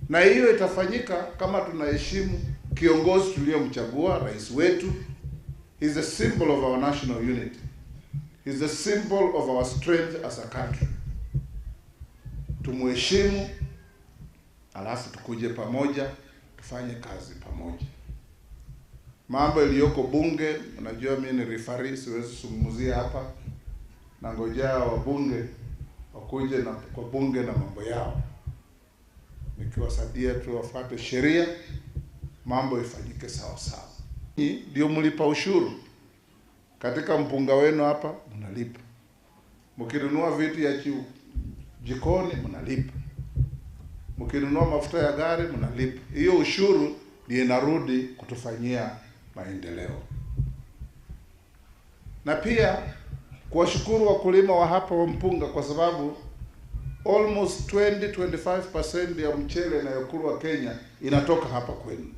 Na hiyo itafanyika kama tunaheshimu kiongozi tuliyomchagua, rais wetu. He's a symbol of our national unity. He's a symbol of our strength as a country. Tumuheshimu, alafu tukuje pamoja, tufanye kazi pamoja. Mambo iliyoko bunge, unajua mimi ni referee, siwezi kuzungumzia hapa. Na ngojea wabunge wakuje na kwa bunge na mambo yao. Nikiwasadia tu wafuate sheria, mambo ifanyike sawa sawa. Ndio mlipa ushuru. Katika mpunga wenu hapa mnalipa. Mkinunua vitu ya jikoni mnalipa. Mkinunua mafuta ya gari mnalipa. Hiyo ushuru ndio inarudi kutufanyia maendeleo. Na pia kuwashukuru wakulima wa hapa wa mpunga kwa sababu almost 20-25% ya mchele inayokulwa Kenya inatoka hapa kwenu.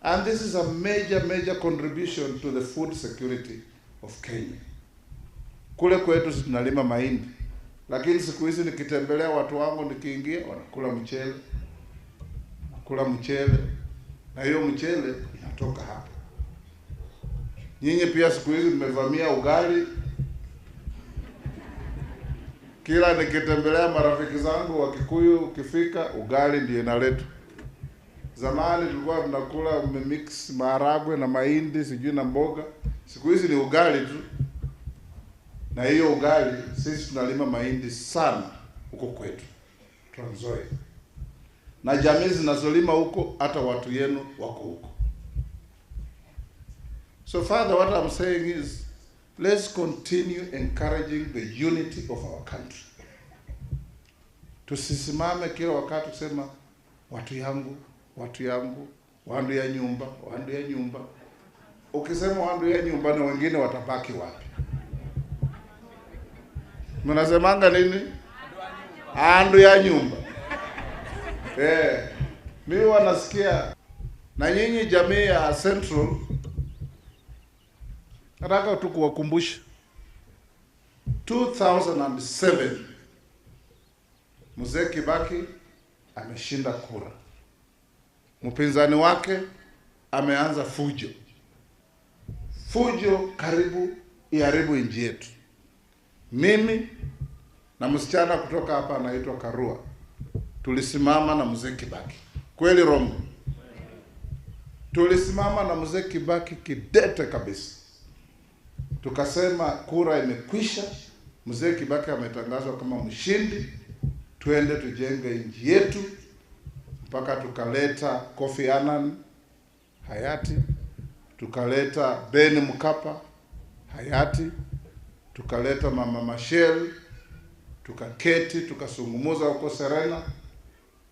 And this is a major contribution to the food security of Kenya. Kule kwetu tunalima mahindi, lakini siku hizi nikitembelea watu wangu nikiingia wanakula mchele. Kula mchele na hiyo mchele inatoka hapa. Nyinyi pia siku hizi mmevamia ugali. Kila nikitembelea marafiki zangu wa Kikuyu ukifika ugali ndiye inaletwa. Zamani tulikuwa tunakula mix maharagwe na mahindi sijui na mboga. Siku hizi ni ugali tu. Na hiyo ugali sisi tunalima mahindi sana huko kwetu Trans Nzoia. Na jamii zinazolima huko hata watu yenu wako huko. So further, what I'm saying is, let's continue encouraging the unity of our country. Tusisimame kila wakati kusema watu yangu, wandu ya nyumba. Ukisema wandu ya nyumba na wengine watabaki wapi? Mnasemanga nini? Andu ya nyumba. Mimi wanasikia. Na nyinyi jamii ya Central, nataka tu kuwakumbusha 2007 Mzee Kibaki ameshinda kura. Mpinzani wake ameanza fujo karibu iharibu nchi yetu. Mimi na msichana kutoka hapa anaitwa Karua tulisimama na Mzee Kibaki. Kweli rongo? Tulisimama na Mzee Kibaki kidete kabisa. Tukasema kura imekwisha, Mzee Kibaki ametangazwa kama mshindi, tuende tujenge nchi yetu. Mpaka tukaleta Kofi Annan hayati, tukaleta Ben Mkapa hayati, tukaleta Mama Machel, tukaketi tukazungumza huko Serena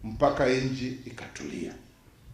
mpaka nchi ikatulia.